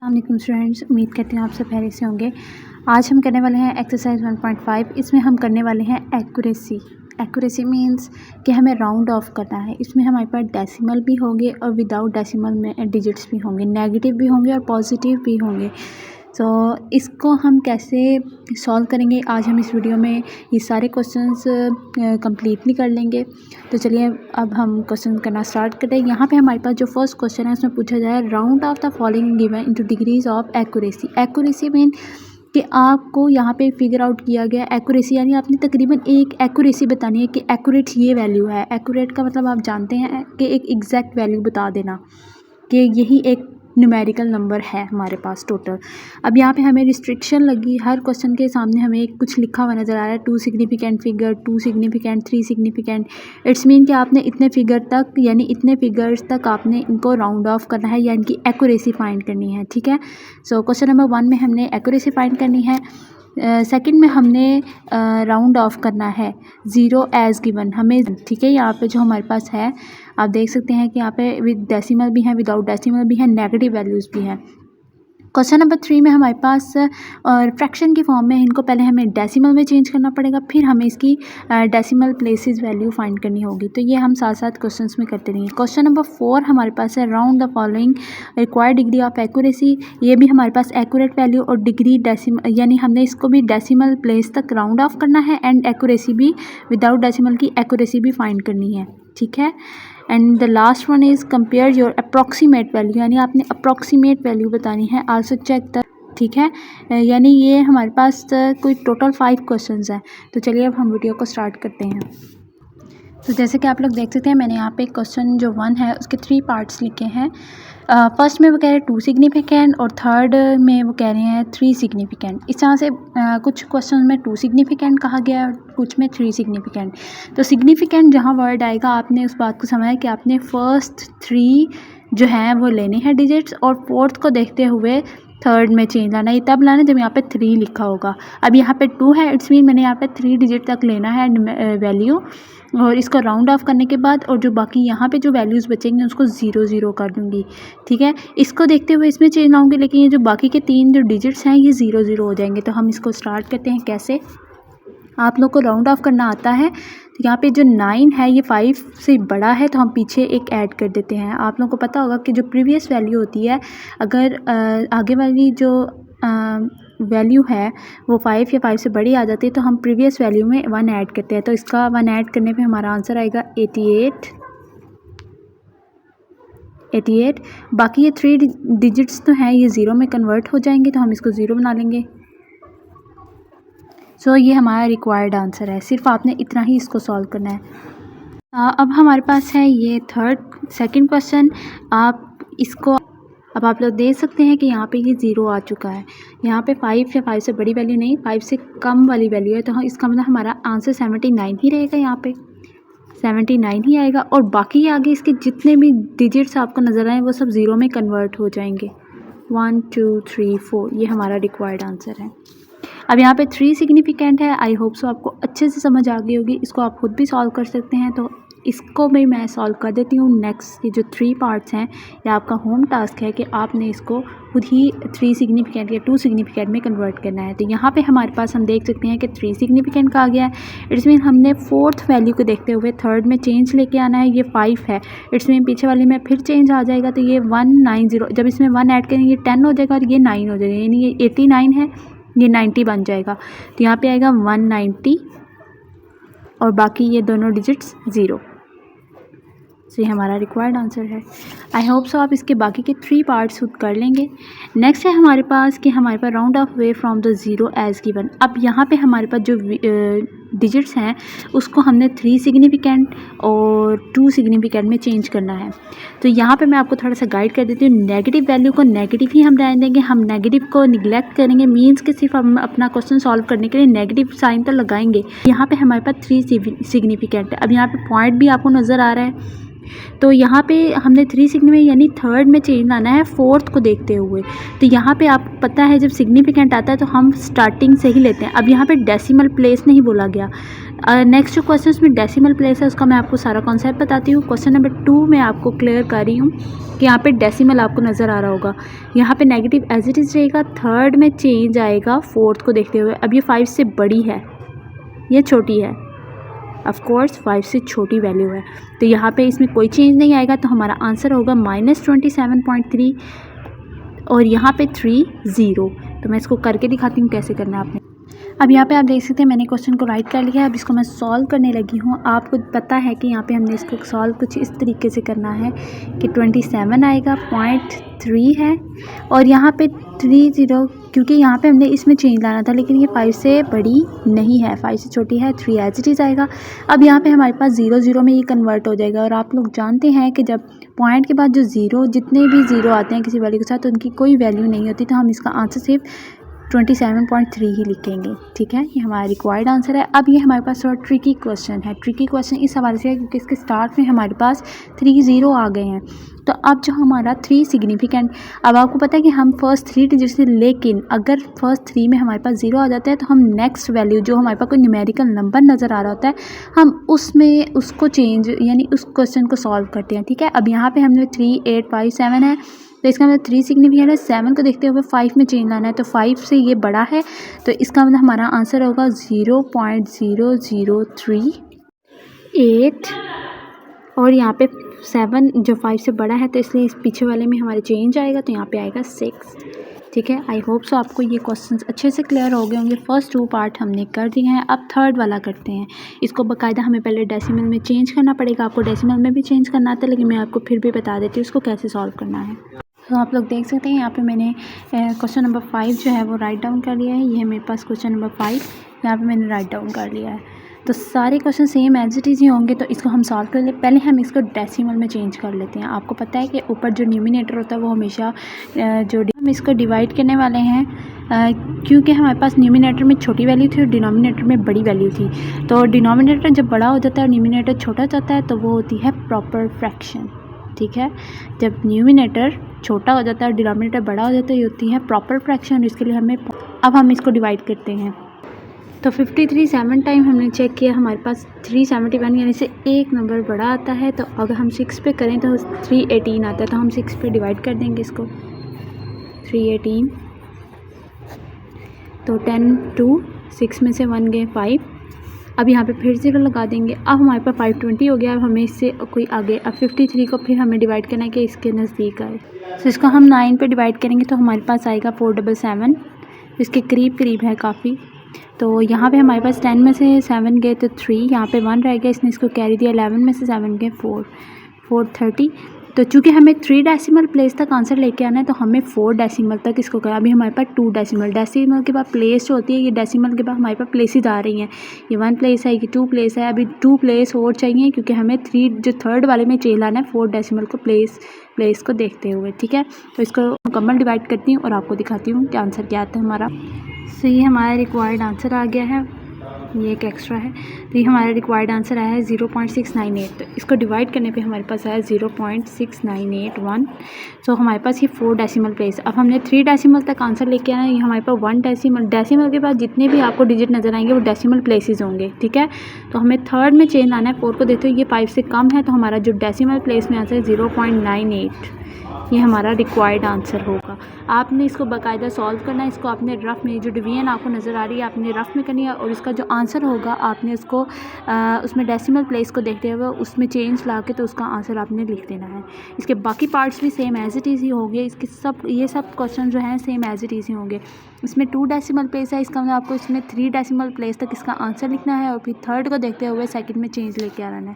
अस्सलाम स्टूडेंट्स, उम्मीद करते हैं आप सब खैरियत से होंगे। आज हम करने वाले हैं एक्सरसाइज 1.5। इसमें हम करने वाले हैं एक्यूरेसी मींस कि हमें राउंड ऑफ करना है। इसमें हमारे पास डेसिमल भी होंगे और विदाउट डेसिमल में डिजिट्स भी होंगे, नेगेटिव भी होंगे और पॉजिटिव भी होंगे। तो इसको हम कैसे सॉल्व करेंगे, आज हम इस वीडियो में ये सारे क्वेश्चंस कंप्लीटली कर लेंगे। तो चलिए अब हम क्वेश्चन करना स्टार्ट करते हैं। यहाँ पे हमारे पास जो फर्स्ट क्वेश्चन है उसमें पूछा जाए round of the following given into degrees of accuracy mean कि आपको यहाँ पे फिगर आउट किया गया एक्यूरेसी, यानी आपने तकरीबन एक एक्यूरेसी बतानी है कि एक्यूरेट ये वैल्यू है। एक्यूरेट का मतलब आप जानते हैं कि एक एग्जैक्ट वैल्यू बता देना कि यही एक न्यूमेरिकल नंबर है हमारे पास टोटल। अब यहाँ पे हमें रिस्ट्रिक्शन लगी, हर क्वेश्चन के सामने हमें कुछ लिखा हुआ नज़र आ रहा है, 2 significant figure, 2 significant, 3 significant. It's mean कि आपने इतने फिगर तक यानी इतने फिगर्स तक आपने इनको राउंड ऑफ करना है, यानी कि एक्यूरेसी फाइंड करनी है। ठीक है, सो क्वेश्चन नंबर 1 में हमने एक्यूरेसी फाइंड करनी है। सेकंड में हमने राउंड ऑफ करना है 0 एज गिवन हमें। ठीक है, यहाँ पे जो हमारे पास है आप देख सकते हैं कि यहाँ पे विद डेसिमल भी हैं, विदाउट डेसिमल भी हैं, नेगेटिव वैल्यूज़ भी हैं। क्वेश्चन नंबर 3 में हमारे पास फ्रैक्शन की फॉर्म में, इनको पहले हमें डेसिमल में चेंज करना पड़ेगा, फिर हमें इसकी डेसिमल प्लेसेस वैल्यू फाइंड करनी होगी। तो ये हम साथ साथ क्वेश्चंस में करते रहेंगे। क्वेश्चन नंबर 4 हमारे पास है round the following required degree of accuracy. ये भी हमारे पास एक्यूरेट वैल्यू और डिग्री डेसिमल, यानी हमने इसको भी डेसिमल प्लेस तक राउंड ऑफ करना है एंड एक्यूरेसी भी विदाउट डेसिमल की एक्यूरेसी भी फाइंड करनी है। ठीक है, and the last one is compare your approximate value, यानी आपने अप्रॉक्सीमेट वैल्यू बतानी है। आल्सो चेक द, ठीक है, यानी ये हमारे पास कोई टोटल 5 क्वेश्चंस हैं। तो चलिए अब हम वीडियो को स्टार्ट करते हैं। तो जैसे कि आप लोग देख सकते हैं, मैंने यहाँ पे क्वेश्चन जो 1 है उसके 3 पार्ट्स लिखे हैं। फर्स्ट में वो कह रहे हैं 2 सिग्निफिकेंट और थर्ड में वो कह रहे हैं 3 सिग्निफिकेंट। इस तरह से कुछ क्वेश्चन में 2 सिग्निफिकेंट कहा गया है और कुछ में 3 सिग्निफिकेंट। तो सिग्निफिकेंट जहाँ वर्ड आएगा आपने उस बात को समझा कि आपने फर्स्ट 3 जो हैं वो लेने हैं डिजिट्स, और फोर्थ को देखते हुए थर्ड में चेंज लाना। ये तब लाना जब यहाँ पे 3 लिखा होगा। अब यहाँ पे 2 है, इट्स मीन मैंने यहाँ पे 3 डिजिट तक लेना है वैल्यू, और इसको राउंड ऑफ करने के बाद और जो बाकी यहाँ पे जो वैल्यूज़ बचेंगे उसको 0 0 कर दूँगी। ठीक है, इसको देखते हुए इसमें चेंज लाऊंगी, लेकिन ये जो बाकी के 3 जो डिजिट्स हैं ये 0 0 हो जाएंगे। तो हम इसको स्टार्ट करते हैं। कैसे आप लोग को राउंड ऑफ करना आता है, तो यहाँ पे जो 9 है ये 5 से बड़ा है, तो हम पीछे एक ऐड कर देते हैं। आप लोगों को पता होगा कि जो प्रीवियस वैल्यू होती है, अगर आगे वाली जो वैल्यू है वो 5 या 5 से बड़ी आ जाती है तो हम प्रीवियस वैल्यू में 1 ऐड करते हैं। तो इसका 1 ऐड करने पे हमारा आंसर आएगा 88। बाकी ये 3 डिजिट्स तो हैं ये 0 में कन्वर्ट हो जाएंगे, तो हम इसको 0 बना लेंगे। सो ये हमारा रिक्वायर्ड आंसर है। सिर्फ आपने इतना ही इसको सॉल्व करना है। अब हमारे पास है ये सेकंड क्वेश्चन। आप इसको अब आप लोग देख सकते हैं कि यहाँ पे ये 0 आ चुका है। यहाँ पे 5 या 5 से बड़ी वैल्यू नहीं, 5 से कम वाली वैल्यू है, तो इसका मतलब हमारा आंसर 79 ही रहेगा। यहाँ पे 79 ही आएगा, और बाकी आगे इसके जितने भी डिजिट्स आपको नज़र आए वो सब 0 में कन्वर्ट हो जाएंगे। 1 2 3 4 ये हमारा रिक्वायर्ड आंसर है। अब यहाँ पे 3 सिग्निफिकेंट है। आई होप सो आपको अच्छे से समझ आ गई होगी। इसको आप खुद भी सॉल्व कर सकते हैं, तो इसको भी मैं सॉल्व कर देती हूँ। नेक्स्ट ये जो 3 पार्ट्स हैं ये आपका होम टास्क है कि आपने इसको खुद ही 3 सिग्निफिकेंट या 2 सिग्निफिकेंट में कन्वर्ट करना है। तो यहाँ पे हमारे पास हम देख सकते हैं कि 3 सिग्निफिकेंट का आ गया है। इट्स मीन हमने 4th वैल्यू को देखते हुए थर्ड में चेंज लेके आना है। ये 5 है, इट्स मीन पीछे वाली में फिर चेंज आ जाएगा, तो ये 190। जब इसमें 1 ऐड करेंगे ये 10 हो जाएगा और ये 9 हो जाएगा, यानी ये 89 है, ये 90 बन जाएगा। तो यहाँ पे आएगा 190 और बाकी ये दोनों डिजिट्स 0। तो ये हमारा रिक्वायर्ड आंसर है। आई होप सो आप इसके बाकी के 3 पार्ट्स खुद कर लेंगे। नेक्स्ट है हमारे पास कि हमारे पास round off way from the 0 as given. अब यहाँ पे हमारे पास जो डिजिट्स हैं उसको हमने 3 सिग्निफिकेंट और 2 सिग्निफिकेंट में चेंज करना है। तो यहाँ पे मैं आपको थोड़ा सा गाइड कर देती हूँ। नेगेटिव वैल्यू को नेगेटिव ही हम रहने देंगे, हम नेगेटिव को निगलेक्ट करेंगे। मीन्स कि सिर्फ हम अपना क्वेश्चन सॉल्व करने के लिए नेगेटिव साइन तो लगाएंगे। यहाँ पे हमारे पास 3 सिग्निफिकेंट है। अब यहाँ पे पॉइंट भी आपको नज़र आ रहा है, तो यहाँ पे हमने 3 सिग्निफिकेंट यानी थर्ड में चेंज लाना है फोर्थ को देखते हुए। तो यहाँ पे आपको पता है जब सिग्निफिकेंट आता है तो हम स्टार्टिंग से ही लेते हैं। अब यहाँ पे डेसिमल प्लेस नहीं बोला गया। नेक्स्ट जो क्वेश्चन में डेसिमल प्लेस है उसका मैं आपको सारा कॉन्सेप्ट बताती हूँ। क्वेश्चन नंबर 2 में आपको क्लियर कर रही हूँ कि यहाँ पे डेसिमल आपको नज़र आ रहा होगा। यहाँ पे नेगेटिव एज इट इज़ रहेगा, थर्ड में चेंज आएगा फोर्थ को देखते हुए। अब ये 5 से बड़ी है, ये छोटी है, ऑफ कोर्स 5 से छोटी वैल्यू है, तो यहाँ पे इसमें कोई चेंज नहीं आएगा। तो हमारा आंसर होगा -27.3 और यहाँ पे 3 0। तो मैं इसको करके दिखाती हूँ कैसे करना है आपने। अब यहाँ पे आप देख सकते हैं मैंने क्वेश्चन को राइट कर लिया है। अब इसको मैं सॉल्व करने लगी हूँ। आपको पता है कि यहाँ पे हमने इसको सॉल्व कुछ इस तरीके से करना है कि 27 आएगा, 0.3 है और यहाँ पे 30, क्योंकि यहाँ पे हमने इसमें चेंज लाना था लेकिन ये 5 से बड़ी नहीं है, 5 से छोटी है, 3 एज इट इज़ आएगा। अब यहाँ पे हमारे पास 0 0 में ये कन्वर्ट हो जाएगा और आप लोग जानते हैं कि जब पॉइंट के बाद जो ज़ीरो, जितने भी ज़ीरो आते हैं किसी वैल्यू के साथ तो उनकी कोई वैल्यू नहीं होती, तो हम इसका आंसर सिर्फ 27.3 ही लिखेंगे। ठीक है, ये हमारा रिक्वायर्ड आंसर है। अब ये हमारे पास थोड़ा ट्रिकी क्वेश्चन है। ट्रिकी क्वेश्चन इस हवाले से है क्योंकि इसके स्टार्ट में हमारे पास 3 0 आ गए हैं। तो अब जो हमारा 3 सिग्निफिकेंट, अब आपको पता है कि हम फर्स्ट 3 डिजिट से, लेकिन अगर फर्स्ट 3 में हमारे पास 0 आ जाता है तो हम नेक्स्ट वैल्यू जो हमारे पास कोई न्यूमेरिकल नंबर नज़र आ रहा होता है हम उसमें उसको चेंज यानी उस क्वेश्चन को सॉल्व करते हैं। ठीक है, अब यहाँ पे हमने 3 8 5 7 है तो इसका मतलब 3 सिग्निफिकेंट है। 7 को देखते हुए 5 में चेंज लाना है तो 5 से ये बड़ा है, तो इसका मतलब हमारा आंसर होगा 0.0038 और यहाँ पे 7 जो 5 से बड़ा है तो इसलिए इस पीछे वाले में हमारे चेंज आएगा तो यहाँ पे आएगा 6। ठीक है, आई होप सो आपको ये क्वेश्चंस अच्छे से क्लियर हो गए होंगे। फर्स्ट 2 पार्ट हमने कर दिए हैं, अब थर्ड वाला करते हैं। इसको बाकायदा हमें पहले डेसिमल में चेंज करना पड़ेगा। आपको डेसिमल में भी चेंज करना आता है लेकिन मैं आपको फिर भी बता देती हूँ इसको कैसे सॉल्व करना है। तो आप लोग देख सकते हैं यहाँ पे मैंने क्वेश्चन नंबर 5 जो है वो राइट डाउन कर लिया है। ये है मेरे पास क्वेश्चन नंबर 5, यहाँ पे मैंने राइट डाउन कर लिया है। तो सारे question same as it is ही होंगे तो इसको हम सॉल्व कर ले। पहले हम इसको डेसिमल में चेंज कर लेते हैं। आपको पता है कि ऊपर जो न्यूमिनेटर होता है वो हमेशा जो हम इसको डिवाइड करने वाले हैं क्योंकि हमारे पास न्यूमिनेटर में छोटी वैल्यू थी और डिनोमिनेटर में बड़ी वैल्यू थी। तो डिनोमिनेटर जब बड़ा हो जाता है और न्यूमिनेटर छोटा हो जाता है तो वो होती है प्रॉपर फ्रैक्शन। ठीक है, जब न्यूमिनेटर छोटा हो जाता है और डिनोमिनेटर बड़ा हो जाता है ये होती है प्रॉपर फ्रैक्शन। इसके लिए हमें अब हम इसको डिवाइड करते हैं। तो 53 7 टाइम हमने चेक किया, हमारे पास 371 यानी से एक नंबर बड़ा आता है। तो अगर हम 6 पे करें तो 318 आता है, तो हम 6 पे डिवाइड कर देंगे इसको 318। तो 10 2 6 में से 1 गए 5। अब यहाँ पे फिर 0 लगा देंगे। अब हमारे पास 520 हो गया। अब हमें इससे कोई आगे, अब 53 को फिर हमें डिवाइड करना है कि इसके नज़दीक आए। तो इसको हम 9 पे डिवाइड करेंगे तो हमारे पास आएगा 477, इसके करीब करीब है काफ़ी। तो यहाँ पे हमारे पास 10 में से 7 गए तो 3, यहाँ पे 1 रह गया, इसने इसको कैरी दिया। 11 में से 7 गए 430। तो चूँकि हमें 3 डेसिमल प्लेस तक आंसर लेके आना है तो हमें 4 डेसिमल तक इसको करा। अभी हमारे पास 2 डेसिमल के बाद प्लेस जो होती है, ये डेसिमल के बाद हमारे पास प्लेसेस आ रही हैं। ये 1 प्लेस है, ये 2 प्लेस है, अभी 2 प्लेस और चाहिए क्योंकि हमें 3 जो थर्ड वाले में चेंज लाना है 4 डेसिमल को प्लेस को देखते हुए। ठीक है, तो इसको मुकम्मल डिवाइड करती हूँ और आपको दिखाती हूँ कि आंसर क्या आता है हमारा। सो ये हमारा रिक्वायर्ड आंसर आ गया है, ये एक एक्स्ट्रा है। तो ये हमारा रिक्वायर्ड आंसर आया है 0.698। तो इसको डिवाइड करने पे हमारे पास आया 0.6981। सो हमारे पास ये 4 डेसिमल प्लेस। अब हमने 3 डेसिमल तक आंसर लेके आना है। ये हमारे पास 1 डेसिमल के बाद जितने भी आपको डिजिट नज़र आएंगे वो डेसिमल प्लेसेस होंगे। ठीक है, तो हमें थर्ड में चेंज लाना है। 4 को देखते हुए ये 5 से कम है तो हमारा जो डेसिमल प्लेस में आता है 0.98, ये हमारा रिक्वायर्ड आंसर होगा। आपने इसको बाकायदा सॉल्व करना है। इसको आपने रफ़ में, जो डिवीजन आपको नज़र आ रही है आपने रफ़ में करनी है और इसका जो आंसर होगा आपने उसको उसमें डेसिमल प्लेस को देखते हुए उसमें चेंज ला के तो उसका आंसर आपने लिख देना है। इसके बाकी पार्ट्स भी सेम एज इट इज़ ही होंगे। इसके ये सब क्वेश्चन जो हैं सेम एज इट इज़ ही होंगे। इसमें 2 डेसिमल प्लेस है, इसका मतलब आपको इसमें 3 डेसिमल प्लेस तक इसका आंसर लिखना है और फिर थर्ड को देखते हुए सेकंड में चेंज लेके आना है।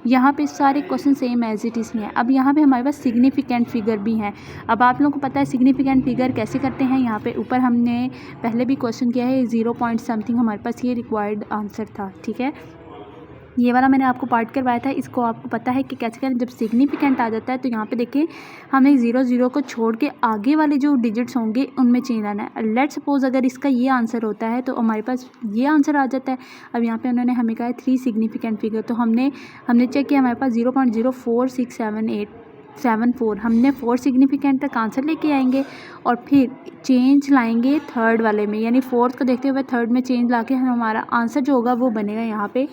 यहाँ पे सारे question same as it is ही हैं। अब यहाँ पे हमारे पास सिग्निफिकेंट फिगर भी हैं। अब आप लोगों को पता है सिग्निफिकेंट फिगर कैसे करते हैं। यहाँ पे ऊपर हमने पहले भी क्वेश्चन किया है 0 पॉइंट समथिंग हमारे पास ये रिक्वायर्ड आंसर था। ठीक है, ये वाला मैंने आपको पार्ट करवाया था, इसको आपको पता है कि कैसे करें। जब सिग्निफिकेंट आ जाता है तो यहाँ पे देखिए हमें 0 को छोड़ के आगे वाले जो डिजिट्स होंगे उनमें चेंज आना है। लेट सपोज अगर इसका ये आंसर होता है तो हमारे पास ये आंसर आ जाता है। अब यहाँ पे उन्होंने हमें कहा है 3 सिग्निफिकेंट फिगर, तो हमने चेक किया, हमारे पास 0.0467874, हमने 4 सिग्निफिकेंट तक आंसर लेके आएंगे और फिर चेंज लाएंगे थर्ड वाले में, यानी फोर्थ को देखते हुए थर्ड में चेंज ला के हमारा आंसर जो होगा वो बनेगा यहाँ पे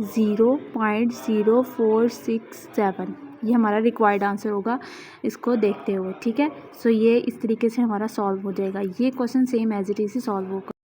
0.0467। ये हमारा रिक्वायर्ड आंसर होगा इसको देखते हुए, ठीक है। सो ये इस तरीके से हमारा सॉल्व हो जाएगा। ये question same as it is ही सॉल्व होगा।